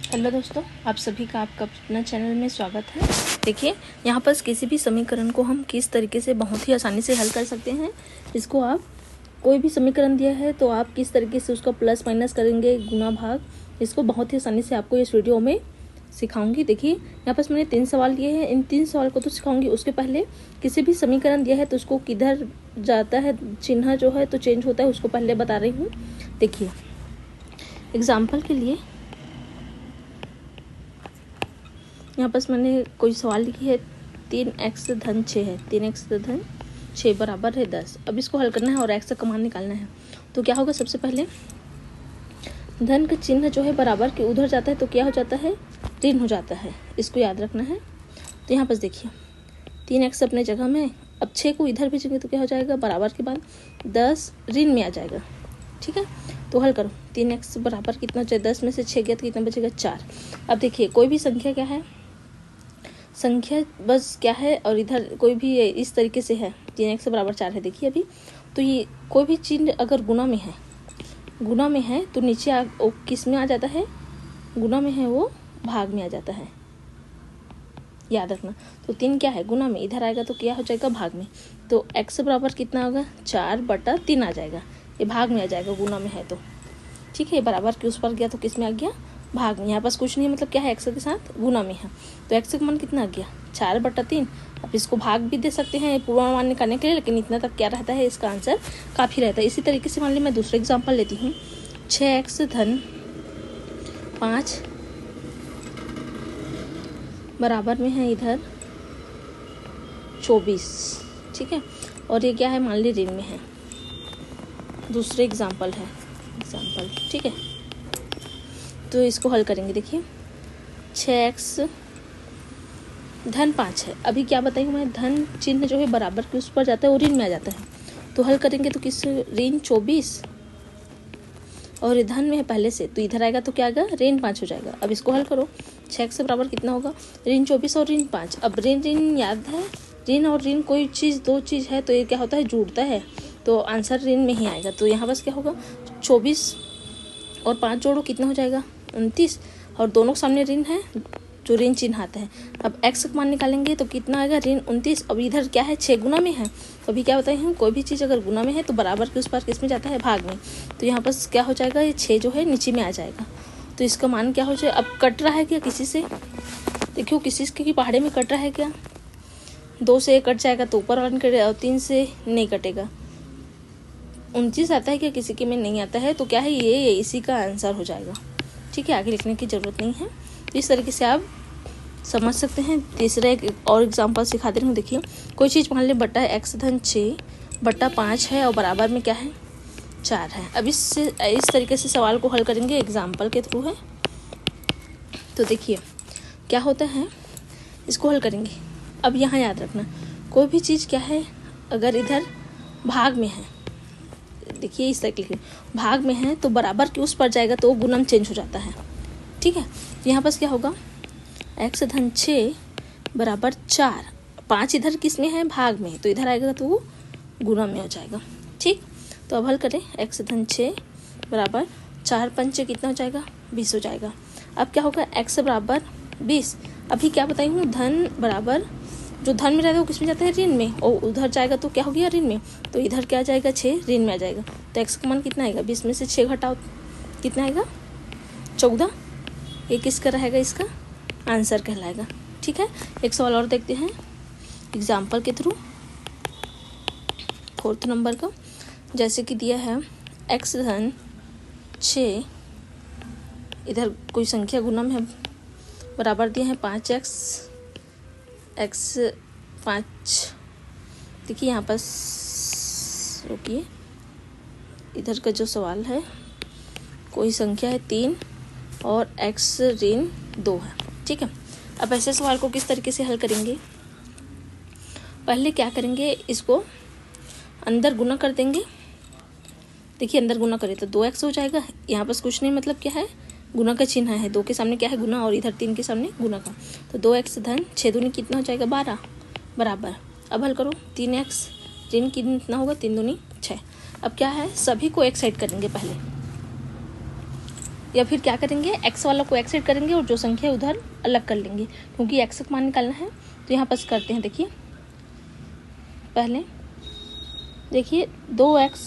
Hello दोस्तों, आप सभी का आपका अपना चैनल में स्वागत है। देखिए, यहाँ पर किसी भी समीकरण को हम किस तरीके से बहुत ही आसानी से हल कर सकते हैं। इसको आप कोई भी समीकरण दिया है तो आप किस तरीके से उसका प्लस माइनस करेंगे, गुना भाग, इसको बहुत ही आसानी से आपको इस वीडियो में सिखाऊंगी। देखिए, यहाँ पर मैंने 3 सवाल दिए हैं। इन 3 सवाल को तो सिखाऊंगी, उसके पहले किसी भी समीकरण दिया है तो उसको किधर जाता है, चिन्ह जो है तो चेंज होता है, उसको पहले बता रही हूँ। देखिए, एग्जाम्पल के लिए यहाँ पर मैंने कोई सवाल लिखी है, 3x धन 6 है, 3x धन 6 बराबर है 10। अब इसको हल करना है और x का मान निकालना है। तो क्या होगा, सबसे पहले धन का चिन्ह जो है बराबर के उधर जाता है तो क्या हो जाता है, ऋण हो जाता है। इसको याद रखना है। तो यहाँ पर देखिए, 3x अपने जगह में, अब 6 को इधर भेजेंगे तो क्या हो जाएगा, बराबर के बाद 10 ऋण में आ जाएगा। ठीक है, तो हल करो। 3x बराबर कितना चाहिए, 10 में से 6 गया तो कितना बचेगा, 4। अब देखिए, कोई भी संख्या क्या है, संख्या बस क्या है, और इधर कोई भी इस तरीके से है, 3x बराबर 4 है। देखिए अभी तो ये कोई भी चिन्ह अगर गुना में है तो नीचे किस में आ जाता है, गुना में है वो भाग में आ जाता है, याद रखना। तो 3 क्या है, गुना में, इधर आएगा तो क्या हो जाएगा, भाग में। तो x बराबर कितना होगा, 4/3 आ जाएगा। ये भाग में आ जाएगा, गुना में है तो। ठीक है, बराबर के उस पर गया तो किस में आ गया, भाग में। यहाँ पास कुछ नहीं है, मतलब क्या है, x के साथ गुना में है। तो x का मान कितना आ गया, 4/3। अब इसको भाग भी दे सकते हैं पूर्वानुमान निकालने के लिए, लेकिन इतना तक क्या रहता है, इसका आंसर काफ़ी रहता है। इसी तरीके से मान ली मैं दूसरा एग्जाम्पल लेती हूँ, 6x धन 5 बराबर में है इधर 24। ठीक है, और ये क्या है, मान ली ऋण में है। दूसरे एग्जाम्पल है, ठीक है। तो इसको हल करेंगे। देखिए, 6x धन 5 है। अभी क्या बताइए मैं, धन चिन्ह जो है बराबर के उस पर जाता है, वो ऋण में आ जाता है। तो हल करेंगे तो किस, ऋण 24, और धन में है पहले से, तो इधर आएगा तो क्या आएगा, ऋण 5 हो जाएगा। अब इसको हल करो, 6x बराबर कितना होगा, ऋण 24 और ऋण 5। अब ऋण याद है, ऋण और ऋण कोई चीज़, दो चीज़ है तो ये क्या होता है, जुड़ता है, तो आंसर ऋण में ही आएगा। तो यहाँ बस क्या होगा, 24 और 5 जोड़ो, कितना हो जाएगा, 29, और दोनों सामने ऋण है, जो ऋण चिन्ह आता है। अब x का मान निकालेंगे तो कितना आएगा, ऋण 29। अब इधर क्या है, 6 गुना में है। तो अभी क्या बताए हैं, कोई भी चीज़ अगर गुना में है तो बराबर के उस पर किस में जाता है, भाग में। तो यहाँ पर क्या हो जाएगा, ये 6 जो है नीचे में आ जाएगा। तो इसका मान क्या हो जाए, अब कट रहा है क्या किसी से, देखियो किसी के पहाड़े में कट रहा है क्या, 2 से 1 कट जाएगा तो ऊपर वाले कटेगा, और 3 से नहीं कटेगा। 29 आता है क्या किसी के में, नहीं आता है। तो क्या है, ये इसी का आंसर हो जाएगा। ठीक है, आगे लिखने की ज़रूरत नहीं है। तो इस तरीके से आप समझ सकते हैं। तीसरा एक और एग्जांपल सिखा दे रही हूँ। देखिए, कोई चीज़ मान लें बटा x धन 6/5 है, और बराबर में क्या है, 4 है। अब इस तरीके से सवाल को हल करेंगे, एग्जाम्पल के थ्रू है। तो देखिए क्या होता है, इसको हल करेंगे। अब यहाँ याद रखना, कोई भी चीज़ क्या है, अगर इधर भाग में है, देखिए इस तरीके से भाग में है तो बराबर के उस पर जाएगा तो गुणन चेंज हो जाता है। ठीक है, यहाँ पर क्या होगा, x धन 6 बराबर 4, 5 इधर किस में है, भाग में, तो इधर आएगा तो वो गुना में हो जाएगा। ठीक, तो अब हल करें, x धन 6 बराबर 4×5 कितना हो जाएगा, 20 हो जाएगा। अब क्या होगा, x बराबर 20। अभी क्या बताई हूँ, धन बराबर, जो धन में रहता है वो किस में जाता है, ऋण में, और उधर जाएगा तो क्या हो गया, ऋण में। तो इधर क्या आ जाएगा, 6 ऋण में आ जाएगा। तो x का मान कितना आएगा, 20 में से 6 घटाओ कितना आएगा, 14। ये किसका रहेगा, इसका आंसर कहलाएगा। ठीक है, एक सवाल और देखते हैं एग्जाम्पल के थ्रू, 4th नंबर का। जैसे कि दिया है x धन 6, इधर कोई संख्या गुना में है, बराबर दिया है 5x, x 5। देखिए यहाँ पर रुकिए, इधर का जो सवाल है, कोई संख्या है 3 और x ऋण 2 है। ठीक है, अब ऐसे सवाल को किस तरीके से हल करेंगे, पहले क्या करेंगे, इसको अंदर गुना कर देंगे। देखिए अंदर गुना करें तो 2x हो जाएगा। यहाँ पर कुछ नहीं, मतलब क्या है, गुना का चिन्ह है, 2 के सामने क्या है, गुना, और इधर 3 के सामने गुना का। तो 2x धन 6 दूनी कितना हो जाएगा, 12 बराबर। अब हल करो, 3x ऋण कितना होगा, 3 दूनी 6। अब क्या है, सभी को एक साइड करेंगे पहले, या फिर क्या करेंगे, एक्स वाला को एक्स साइड करेंगे और जो संख्या उधर अलग कर लेंगे, क्योंकि एक्स का मान निकालना है। तो यहाँ पर करते हैं, देखिए पहले देखिए 2x,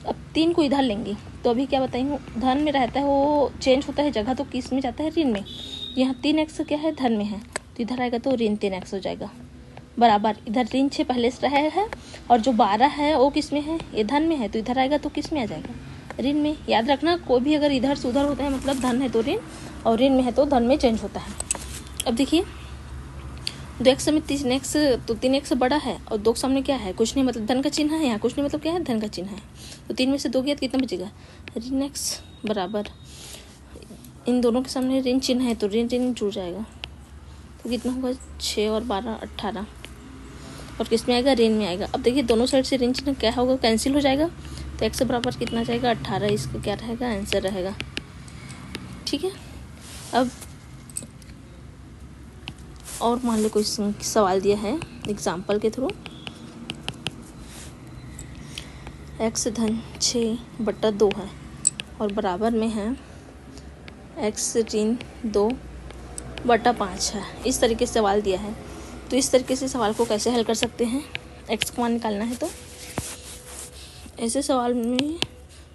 अब 3 को इधर लेंगे तो अभी क्या बताएंगे, धन में रहता है वो चेंज होता है जगह, तो किस में जाता है, ऋण में। यहाँ 3x क्या है, धन में है, तो इधर आएगा तो ऋण 3x हो जाएगा, बराबर इधर ऋण 6 पहले से रहा है और जो 12 है वो किस में है, ये धन में है, तो इधर आएगा तो किस में आ जाएगा, ऋण में। याद रखना, कोई भी अगर इधर से उधर होता है मतलब धन है तो ऋण, और ऋण में है तो धन में चेंज होता है। अब देखिए 2x में 3x, तो 3x बड़ा है और 2 के सामने क्या है, कुछ नहीं मतलब धन का चिन्ह है, यहाँ कुछ नहीं मतलब क्या है, धन का चिन्ह है। तो 3 में से 2 गया तो कितना बचेगा, ऋण x, बराबर इन दोनों के सामने ऋण चिन्ह है तो ऋण ऋण जुड़ जाएगा, तो कितना होगा 6 और 12 18, और किस में आएगा, ऋण में आएगा। अब देखिए दोनों साइड से ऋण चिन्ह क्या होगा, कैंसिल हो जाएगा, तो x बराबर कितना जाएगा 18, इसका क्या रहेगा, आंसर रहेगा। ठीक है, अब और मान लो कोई सवाल दिया है एग्जाम्पल के थ्रू, x धन 6/2 है और बराबर में है x ऋण 2/5 है, इस तरीके से सवाल दिया है। तो इस तरीके से सवाल को कैसे हल कर सकते हैं, x का मान निकालना है तो ऐसे सवाल में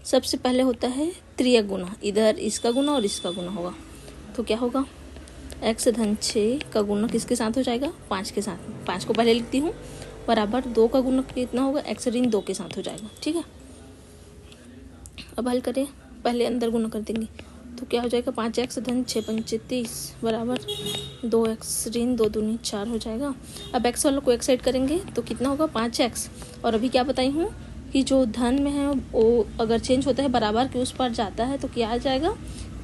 सबसे पहले होता है त्रियक गुना, इधर इसका गुना और इसका गुना होगा, तो क्या होगा, x धन 6 का गुना किसके साथ हो जाएगा, 5 के साथ, 5 को पहले लिखती हूँ, बराबर 2 का गुना कितना होगा, x ऋण 2 के साथ हो जाएगा। ठीक है, अब हल करें, पहले अंदर गुना कर देंगे तो क्या हो जाएगा, 5x धन 6 पंचे 30 बराबर 2x ऋण 2 दूनी 4 हो जाएगा। अब x वालों को एक साइड करेंगे तो कितना होगा 5x, और अभी क्या बताई हूँ कि जो धन में है वो अगर चेंज होता है बराबर के उस पर जाता है तो क्या आ जाएगा,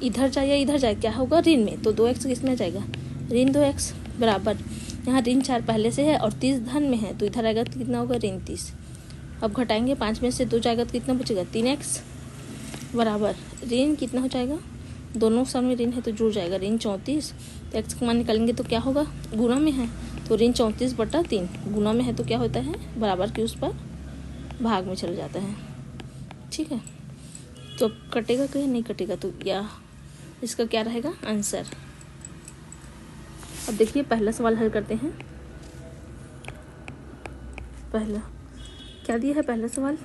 इधर जाए या इधर जाए, क्या होगा, ऋण में, तो 2x किस में जाएगा, ऋण 2x, बराबर यहाँ ऋण 4 पहले से है और 30 धन में है तो इधर आएगा तो कितना होगा, ऋण 30। अब घटाएंगे, 5 में से 2 जाएगा तो कितना बचेगा, 3x, बराबर ऋण कितना हो जाएगा, दोनों सामने ऋण है तो जुड़ जाएगा, ऋण 34। तो x का मान निकालेंगे तो क्या होगा, गुणा में है तो ऋण 34/3, गुणा में है तो क्या होता है, बराबर के उस पर भाग में चला जाता है। ठीक है, तो अब कटेगा क्या, नहीं कटेगा, तो या इसका क्या रहेगा, आंसर। अब देखिए पहला सवाल हल करते हैं। पहला क्या दिया है, पहला सवाल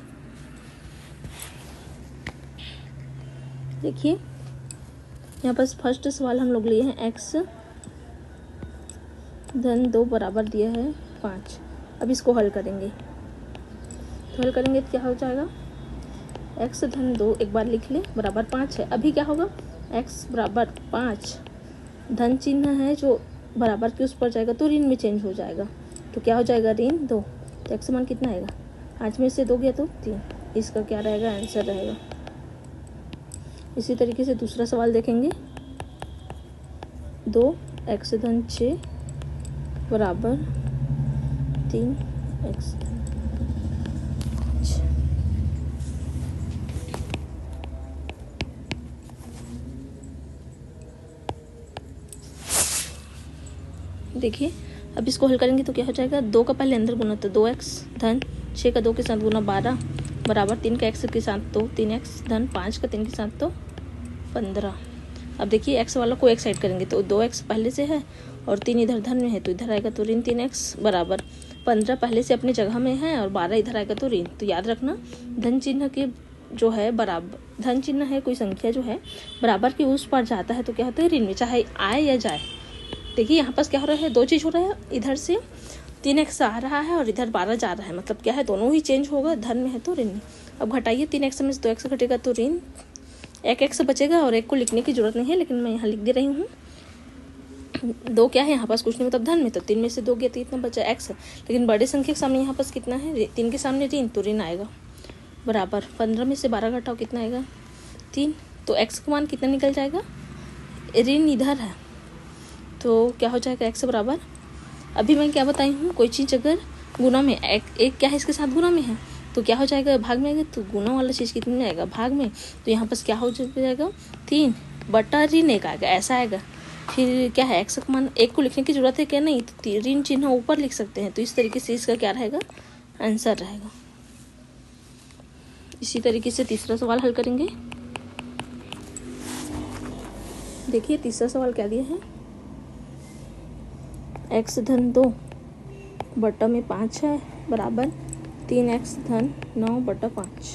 देखिए, यहाँ पर फर्स्ट सवाल हम लोग लिए हैं x धन 2 बराबर दिया है 5। अब इसको हल करेंगे, तो हल करेंगे तो क्या हो जाएगा, x धन 2 एक बार लिख ले, बराबर 5 है। अभी क्या होगा, x बराबर 5, धन चिन्ह है जो बराबर के उस पर जाएगा तो ऋण में चेंज हो जाएगा, तो क्या हो जाएगा, ऋण 2। तो x मान कितना आएगा, 5 में से 2 गया तो 3, इसका क्या रहेगा, आंसर रहेगा। इसी तरीके से दूसरा सवाल देखेंगे, 2x धन 6 बराबर 3x धन 5। देखिए अब इसको हल करेंगे तो क्या हो जाएगा, 2 का पहले अंदर गुना तो 2x धन 6 का 2 के साथ गुना 12 बराबर 3 का x के साथ तो 3x धन 5 का 3 के साथ तो 15। अब देखिए x वाला को एक साइड करेंगे तो 2x पहले से है और 3 इधर धन में है तो इधर आएगा तो ऋण 3x, बराबर 15 पहले से अपनी जगह में है और 12 इधर आएगा तो ऋण। तो याद रखना, धन चिन्ह के जो है बराबर, धन चिन्ह है कोई संख्या जो है बराबर के उस पर जाता है तो क्या होता है, ऋण में, चाहे आए या जाए। देखिए यहाँ पास क्या हो रहा है, दो चीज़ हो रहा है, इधर से 3x आ रहा है और इधर 12 जा रहा है, मतलब क्या है, दोनों ही चेंज होगा, धन में है तो ऋण में। अब घटाइए, 3x में से 2x घटेगा तो ऋण 1x बचेगा और 1 को लिखने की जरूरत नहीं है लेकिन मैं यहाँ लिख दे रही हूँ। 2 क्या है यहाँ पास, कुछ नहीं मतलब धन में, तो 3 में से 2 गया तो इतना बचा x, लेकिन बड़े संख्या के सामने यहाँ पास कितना है, 3 के सामने ऋण तो ऋण आएगा, बराबर 15 में से 12 घटाओ कितना आएगा, 3। तो x का मान कितना निकल जाएगा, ऋण इधर है तो क्या हो जाएगा, x बराबर, अभी मैं क्या बताई हूँ, कोई चीज़ अगर गुना में, एक क्या है इसके साथ गुना में है तो क्या हो जाएगा, भाग में आएगा, तो गुना वाला चीज़ कितने में आएगा, भाग में। तो यहाँ पर क्या हो जाएगा, 3 बटा ऋण 1 आएगा, ऐसा आएगा। फिर क्या है, x का मान 1 को लिखने की जरूरत है क्या, नहीं, तो ऋण चिन्ह ऊपर लिख सकते हैं, तो इस तरीके से इसका क्या रहेगा, आंसर रहेगा। इसी तरीके से तीसरा सवाल हल करेंगे। देखिए तीसरा सवाल क्या दिया है, x धन 2 बटा में 5 है बराबर 3x धन 9 बटा 5।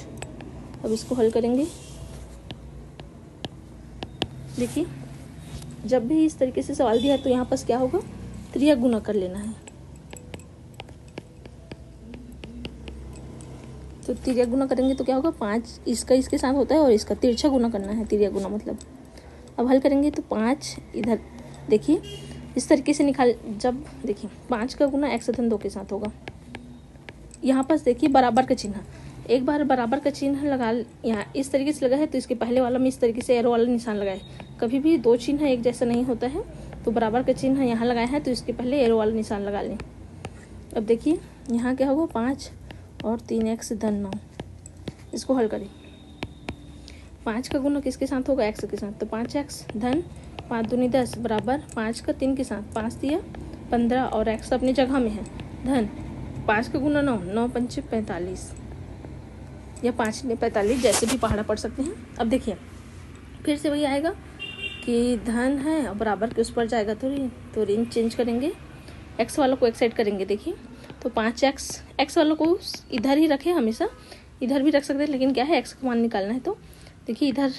अब इसको हल करेंगे। देखिए जब भी इस तरीके से सवाल दिया है तो यहाँ पास क्या होगा, त्रिया गुना कर लेना है। तो तिर्या गुना करेंगे तो क्या होगा, 5 इसका इसके साथ होता है और इसका तिरछा गुना करना है, तिर्या गुना मतलब। अब हल करेंगे तो 5 इधर देखिए इस तरीके से निकाल, जब देखिए 5 का गुना x धन 2 के साथ होगा। यहाँ पास देखिए बराबर का चिन्ह, एक बार बराबर का चिन्ह लगा, यहाँ इस तरीके से लगा है तो इसके पहले वाला में इस तरीके से एरो वाला निशान लगाए। कभी भी दो चिन्ह एक जैसा नहीं होता है, तो बराबर का चिन्ह यहाँ लगाया है तो इसके पहले एरो वाला निशान लगा लें। अब देखिए यहाँ क्या होगा, 5 और 3x धन 9। इसको हल करें। 5 का गुना किसके साथ होगा, x के साथ, तो 5x धन 5 दूनी 10 बराबर 5 का 3 के साथ 5 दिया 15 और x अपनी जगह में है, धन 5 का गुना 9, 9 पंचे 45 या 5 ने 45, जैसे भी पहाड़ा पढ़ सकते हैं। अब देखिए फिर से वही आएगा कि धन है और बराबर के उस पर जाएगा तो ऋण चेंज करेंगे, x वालों को एक साइड करेंगे। देखिए तो 5x वालों को इधर ही रखें, हमेशा इधर भी रख सकते हैं, लेकिन क्या है x का मान निकालना है। तो देखिए इधर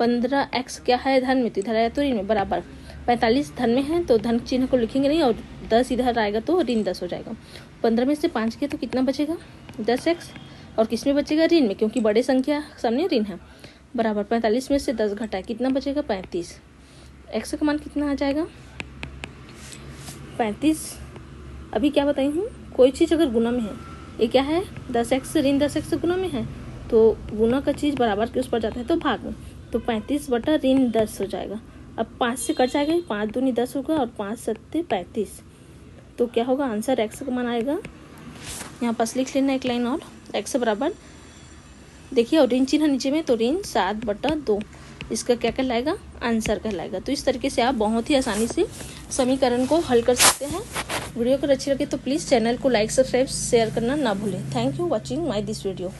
15x क्या है धन में, तो इधर आया तो ऋण में, बराबर 45 धन में है तो धन चिन्ह को लिखेंगे नहीं और 10 इधर आएगा तो ऋण 10 हो जाएगा। 15 में से 5 किया तो कितना बचेगा, 10x, और किस में बचेगा, ऋण में, क्योंकि बड़े संख्या सामने ऋण है, बराबर 45 में से 10 घटाए कितना बचेगा, 35। x का मान कितना आ जाएगा, 35। अभी क्या बताई हूँ, कोई चीज़ अगर गुना में है, ये क्या है 10x ऋण 10x गुना में है, तो गुना का चीज़ बराबर के उस पर जाता है तो भाग में, तो 35 बटा ऋण 10 हो जाएगा। अब 5 से कट जाएगा, 5 दूनी 10 होगा और 5 सत्ते 35, तो क्या होगा आंसर, x का मान आएगा, यहाँ पास लिख लेना एक लाइन और, x बराबर देखिए और ऋण चिन्ह नीचे में तो ऋण 7 बटा 2, इसका क्या कहलाएगा, आंसर कहलाएगा। तो इस तरीके से आप बहुत ही आसानी से समीकरण को हल कर सकते हैं। वीडियो अगर अच्छी लगे तो प्लीज़ चैनल को लाइक सब्सक्राइब शेयर करना ना भूलें। Thank you watching my this video.